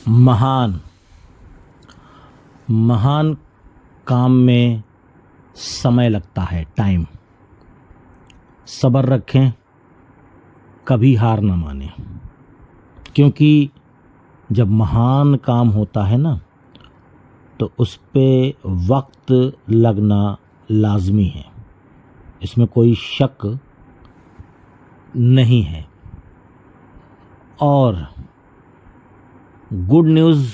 महान महान काम में समय लगता है, टाइम। सब्र रखें, कभी हार ना मानें, क्योंकि जब महान काम होता है ना तो उस पे वक्त लगना लाजमी है, इसमें कोई शक नहीं है। और गुड न्यूज़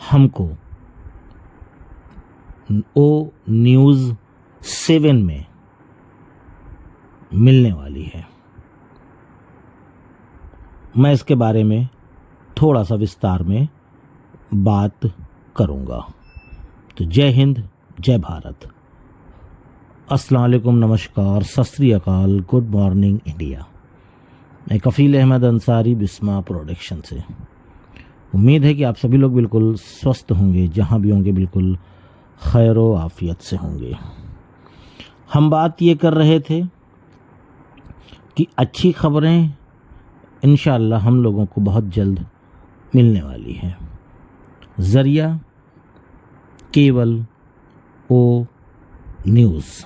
हमको ओ न्यूज़ 7 में मिलने वाली है। मैं इसके बारे में थोड़ा सा विस्तार में बात करूंगा। तो जय हिंद, जय भारत, अस्सलाम वालेकुम, नमस्कार, सत श्री अकाल, गुड मॉर्निंग इंडिया। मैं कफ़ील अहमद अंसारी, बिस्मा प्रोडक्शन से। उम्मीद है कि आप सभी लोग बिल्कुल स्वस्थ होंगे, जहाँ भी होंगे बिल्कुल खैर व आफियत से होंगे। हम बात ये कर रहे थे कि अच्छी खबरें इंशाअल्लाह हम लोगों को बहुत जल्द मिलने वाली है। ज़रिया केवल ओ न्यूज़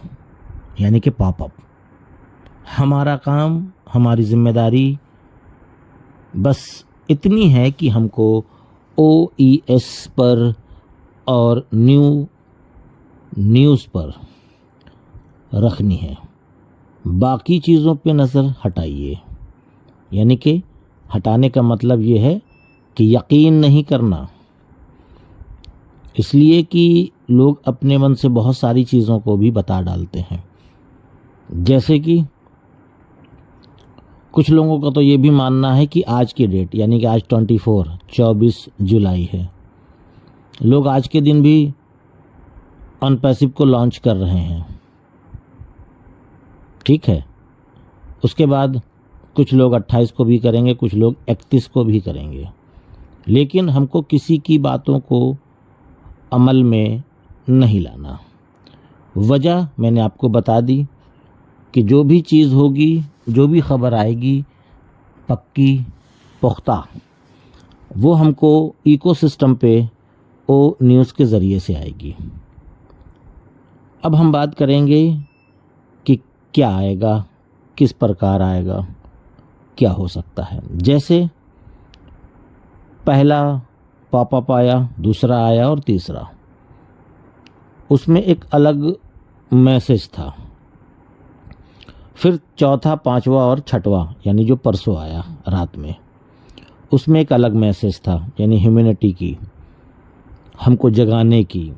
यानी कि पॉपअप। हमारा काम, हमारी ज़िम्मेदारी बस इतनी है कि हमको OES पर और न्यूज़ पर रखनी है। बाकी चीज़ों पे नज़र हटाइए, यानी कि हटाने का मतलब ये है कि यकीन नहीं करना, इसलिए कि लोग अपने मन से बहुत सारी चीज़ों को भी बता डालते हैं। जैसे कि कुछ लोगों का तो ये भी मानना है कि आज की डेट, यानी कि आज 24 जुलाई है, लोग आज के दिन भी अनपैसिव को लॉन्च कर रहे हैं। ठीक है, उसके बाद कुछ लोग 28 को भी करेंगे, कुछ लोग 31 को भी करेंगे, लेकिन हमको किसी की बातों को अमल में नहीं लाना। वजह मैंने आपको बता दी कि जो भी चीज़ होगी, जो भी खबर आएगी पक्की पुख्ता, वो हमको इकोसिस्टम पे ओ न्यूज़ के ज़रिए से आएगी। अब हम बात करेंगे कि क्या आएगा, किस प्रकार आएगा, क्या हो सकता है। जैसे पहला पॉपअप आया, दूसरा आया और तीसरा, उसमें एक अलग मैसेज था। फिर चौथा, पांचवा और छठवा, यानी जो परसों आया रात में, उसमें एक अलग मैसेज था, यानी ह्यूमैनिटी की, हमको जगाने की,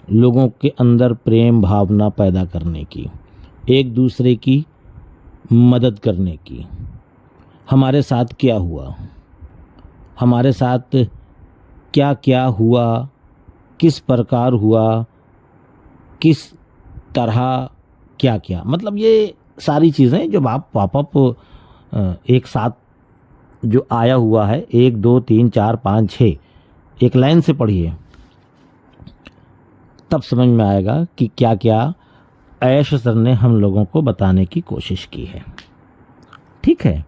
लोगों के अंदर प्रेम भावना पैदा करने की, एक दूसरे की मदद करने की। हमारे साथ क्या हुआ, हमारे साथ क्या क्या हुआ, किस प्रकार हुआ, किस तरह क्या क्या, मतलब ये सारी चीज़ें जब आप पॉपअप एक साथ जो आया हुआ है, 1 2 3 4 5 6 एक लाइन से पढ़िए, तब समझ में आएगा कि क्या क्या ऐश सर ने हम लोगों को बताने की कोशिश की है। ठीक है,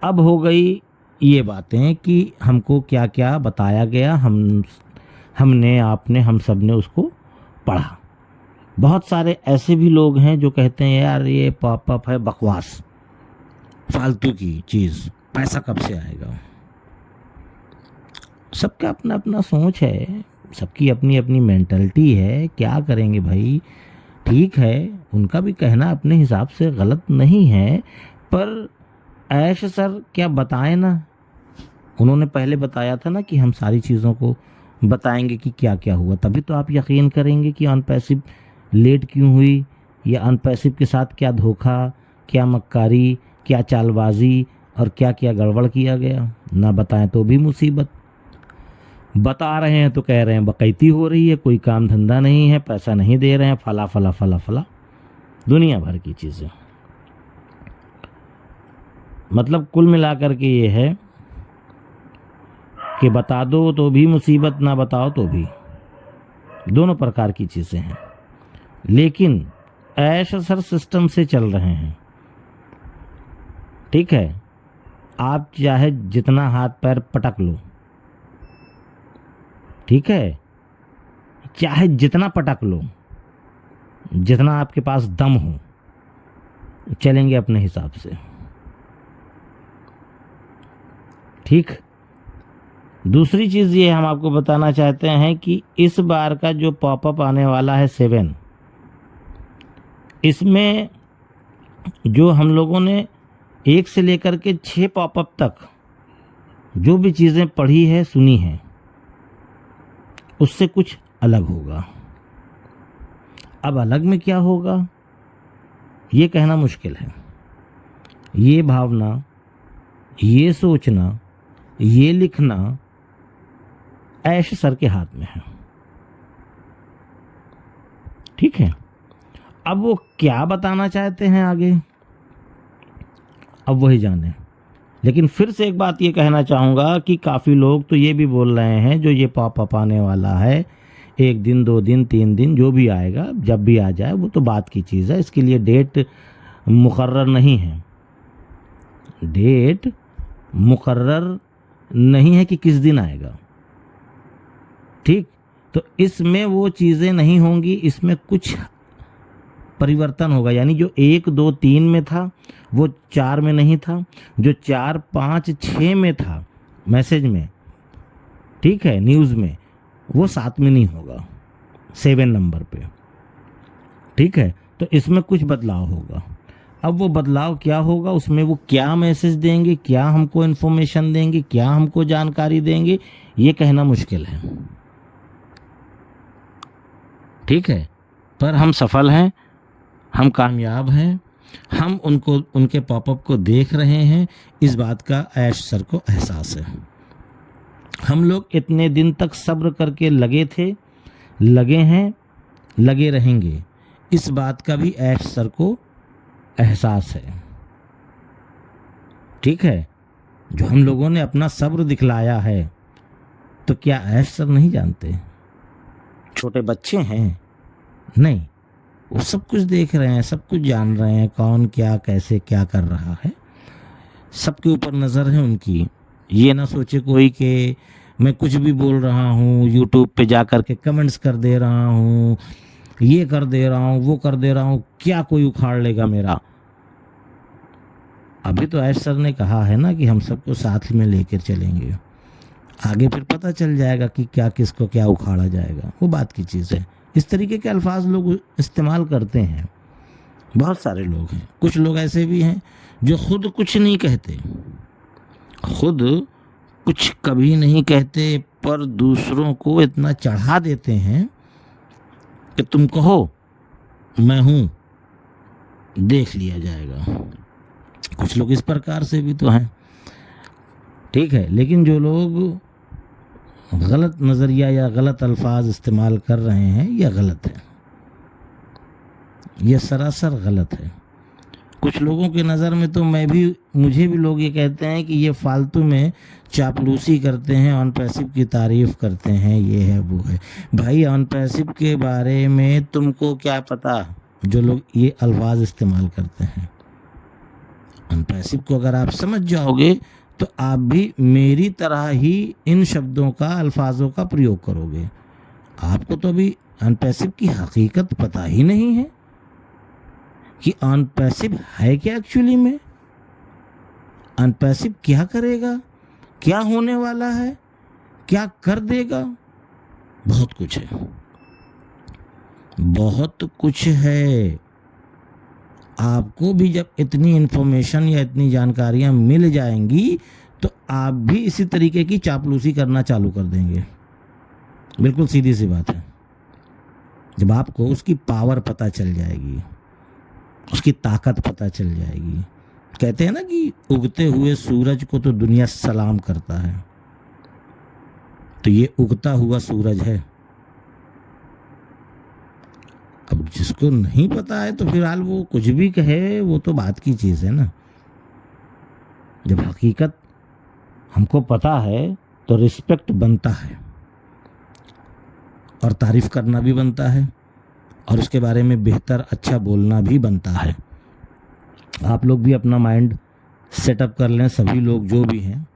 अब हो गई ये बातें कि हमको क्या क्या बताया गया, हमने, आपने, हम सब ने उसको पढ़ा। बहुत सारे ऐसे भी लोग हैं जो कहते हैं यार ये पॉपअप है, बकवास, फालतू की चीज़, पैसा कब से आएगा। सबका अपना अपना सोच है, सबकी अपनी अपनी मेंटलिटी है, क्या करेंगे भाई। ठीक है, उनका भी कहना अपने हिसाब से गलत नहीं है, पर ऐश सर क्या बताएं ना, उन्होंने पहले बताया था ना कि हम सारी चीज़ों को बताएंगे कि क्या क्या हुआ, तभी तो आप यकीन करेंगे कि अनपैसिव लेट क्यों हुई, या अनपैसिव के साथ क्या धोखा, क्या मक्कारी, क्या चालबाजी और क्या क्या गड़बड़ किया गया। ना बताएं तो भी मुसीबत, बता रहे हैं तो कह रहे हैं बकैती हो रही है, कोई काम धंधा नहीं है, पैसा नहीं दे रहे हैं, फला फला फला फला, दुनिया भर की चीज़ें। मतलब कुल मिलाकर के ये है कि बता दो तो भी मुसीबत, ना बताओ तो भी, दोनों प्रकार की चीज़ें हैं। लेकिन ऐश सर सिस्टम से चल रहे हैं। ठीक है, आप चाहे जितना हाथ पैर पटक लो, ठीक है, चाहे जितना पटक लो, जितना आपके पास दम हो, चलेंगे अपने हिसाब से। ठीक। दूसरी चीज़ ये हम आपको बताना चाहते हैं कि इस बार का जो पॉपअप आने वाला है 7, इसमें जो हम लोगों ने 1 से लेकर के 6 पॉपअप तक जो भी चीज़ें पढ़ी है, सुनी है, उससे कुछ अलग होगा। अब अलग में क्या होगा ये कहना मुश्किल है। ये भावना, ये सोचना, ये लिखना ऐश सर के हाथ में है। ठीक है। अब वो क्या बताना चाहते हैं आगे, अब वही जाने। लेकिन फिर से एक बात ये कहना चाहूँगा कि काफ़ी लोग तो ये भी बोल रहे हैं जो ये पॉपअप आने वाला है, 1 दिन 2 दिन 3 दिन जो भी आएगा, जब भी आ जाए वो तो बात की चीज़ है, इसके लिए डेट मुकर्रर नहीं है। डेट मुकर्रर नहीं है कि किस दिन आएगा। ठीक। तो इसमें वो चीज़ें नहीं होंगी, इसमें कुछ परिवर्तन होगा। यानी जो 1 2 3 में था वो 4 में नहीं था, जो 4 5 6 में था मैसेज में, ठीक है, न्यूज़ में, वो 7 में नहीं होगा, 7 नंबर पे। ठीक है। तो इसमें कुछ बदलाव होगा। अब वो बदलाव क्या होगा, उसमें वो क्या मैसेज देंगे, क्या हमको इन्फॉर्मेशन देंगे, क्या हमको जानकारी देंगे, ये कहना मुश्किल है। ठीक है। पर हम सफल हैं, हम कामयाब हैं, हम उनके पॉपअप को देख रहे हैं, इस बात का ऐश सर को एहसास है। हम लोग इतने दिन तक सब्र करके लगे थे, लगे हैं, लगे रहेंगे, इस बात का भी ऐश सर को एहसास है। ठीक है। जो हम लोगों ने अपना सब्र दिखलाया है, तो क्या ऐश सर नहीं जानते? छोटे बच्चे हैं? नहीं, वो सब कुछ देख रहे हैं, सब कुछ जान रहे हैं, कौन क्या कैसे क्या कर रहा है, सबके ऊपर नज़र है उनकी। ये ना सोचे कोई कि मैं कुछ भी बोल रहा हूँ, यूट्यूब पे जा कर के कमेंट्स कर दे रहा हूँ, ये कर दे रहा हूँ, वो कर दे रहा हूँ, क्या कोई उखाड़ लेगा मेरा। अभी तो ऐश सर ने कहा है ना कि हम सबको साथ में लेकर चलेंगे, आगे फिर पता चल जाएगा कि क्या किसको क्या उखाड़ा जाएगा, वो बात की चीज़ है। इस तरीके के अल्फाज लोग इस्तेमाल करते हैं, बहुत सारे लोग हैं। कुछ लोग ऐसे भी हैं जो खुद कुछ नहीं कहते, खुद कुछ कभी नहीं कहते, पर दूसरों को इतना चढ़ा देते हैं कि तुम कहो मैं हूँ, देख लिया जाएगा। कुछ लोग इस प्रकार से भी तो हैं। ठीक है। लेकिन जो लोग गलत नज़रिया या गलत अल्फाज इस्तेमाल कर रहे हैं, यह गलत है, यह सरासर गलत है। कुछ लोगों की नज़र में तो मुझे भी लोग ये कहते हैं कि ये फालतू में चापलूसी करते हैं, ऑन पैसिव की तारीफ़ करते हैं, ये है वो है। भाई ऑन पैसिव के बारे में तुमको क्या पता, जो लोग ये अल्फाज इस्तेमाल करते हैं। ऑन पैसिव को अगर आप समझ जाओगे तो आप भी मेरी तरह ही इन शब्दों का, अल्फाजों का प्रयोग करोगे। आपको तो अभी अनपैसिव की हकीकत पता ही नहीं है कि अनपैसिव है क्या एक्चुअली में, अनपैसिव क्या करेगा, क्या होने वाला है, क्या कर देगा। बहुत कुछ है, बहुत कुछ है। आपको भी जब इतनी इन्फॉर्मेशन या इतनी जानकारियां मिल जाएंगी तो आप भी इसी तरीके की चापलूसी करना चालू कर देंगे। बिल्कुल सीधी सी बात है। जब आपको उसकी पावर पता चल जाएगी, उसकी ताकत पता चल जाएगी। कहते हैं ना कि उगते हुए सूरज को तो दुनिया सलाम करता है, तो ये उगता हुआ सूरज है। अब जिसको नहीं पता है तो फिलहाल वो कुछ भी कहे, वो तो बात की चीज़ है ना। जब हकीकत हमको पता है तो रिस्पेक्ट बनता है, और तारीफ़ करना भी बनता है, और उसके बारे में बेहतर अच्छा बोलना भी बनता है। आप लोग भी अपना माइंड सेटअप कर लें, सभी लोग जो भी हैं,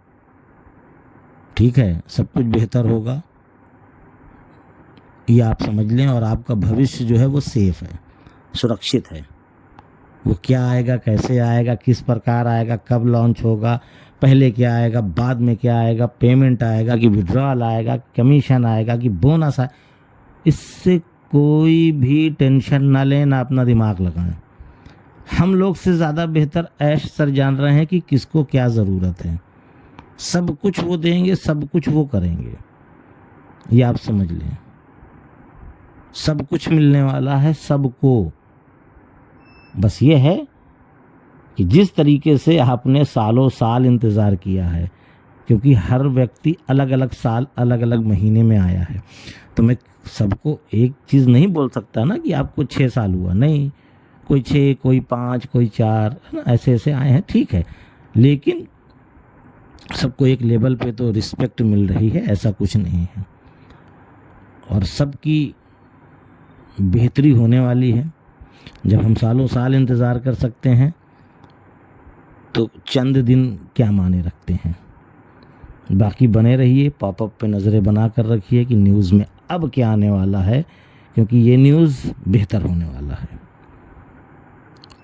ठीक है, सब कुछ बेहतर होगा। ये आप समझ लें। और आपका भविष्य जो है वो सेफ है, सुरक्षित है। वो क्या आएगा, कैसे आएगा, किस प्रकार आएगा, कब लॉन्च होगा, पहले क्या आएगा, बाद में क्या आएगा, पेमेंट आएगा कि विड्रॉल आएगा, कमीशन आएगा कि बोनस आएगा, इससे कोई भी टेंशन ना लें, ना अपना दिमाग लगाएं। हम लोग से ज़्यादा बेहतर ऐश सर जान रहे हैं कि किसको क्या ज़रूरत है। सब कुछ वो देंगे, सब कुछ वो करेंगे, ये आप समझ लें। सब कुछ मिलने वाला है सबको। बस ये है कि जिस तरीके से आपने सालों साल इंतज़ार किया है, क्योंकि हर व्यक्ति अलग अलग साल अलग अलग महीने में आया है, तो मैं सबको एक चीज़ नहीं बोल सकता ना कि आपको 6 साल हुआ, नहीं, कोई 6, कोई 5, कोई 4, है ना, ऐसे ऐसे आए हैं, ठीक है। लेकिन सबको एक लेवल पे तो रिस्पेक्ट मिल रही है, ऐसा कुछ नहीं है। और सबकी बेहतरी होने वाली है। जब हम सालों साल इंतज़ार कर सकते हैं तो चंद दिन क्या माने रखते हैं। बाकी बने रहिए, पॉपअप पे नज़रें बना कर रखिए कि न्यूज़ में अब क्या आने वाला है, क्योंकि ये न्यूज़ बेहतर होने वाला है।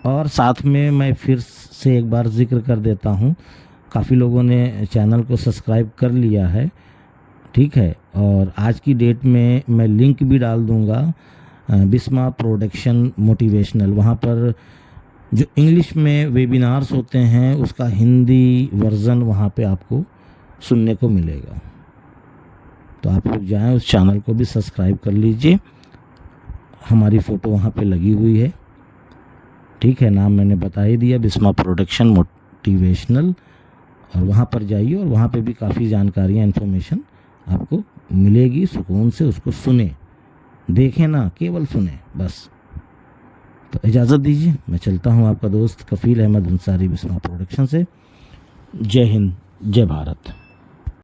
और साथ में मैं फिर से एक बार जिक्र कर देता हूँ, काफ़ी लोगों ने चैनल को सब्सक्राइब कर लिया है, ठीक है। और आज की डेट में मैं लिंक भी डाल दूँगा बिस्मा प्रोडक्शन मोटिवेशनल, वहाँ पर जो इंग्लिश में वेबिनार्स होते हैं उसका हिंदी वर्ज़न वहाँ पे आपको सुनने को मिलेगा। तो आप लोग जाएं, उस चैनल को भी सब्सक्राइब कर लीजिए। हमारी फ़ोटो वहाँ पे लगी हुई है, ठीक है। नाम मैंने बता ही दिया, बिस्मा प्रोडक्शन मोटिवेशनल। और वहाँ पर जाइए और वहाँ पे भी काफ़ी जानकारियाँ, इन्फॉर्मेशन आपको मिलेगी। सुकून से उसको सुने, देखें ना, केवल सुने बस। तो इजाज़त दीजिए, मैं चलता हूँ। आपका दोस्त कफील अहमद अंसारी, बिस्मा प्रोडक्शन से। जय हिंद, जय भारत।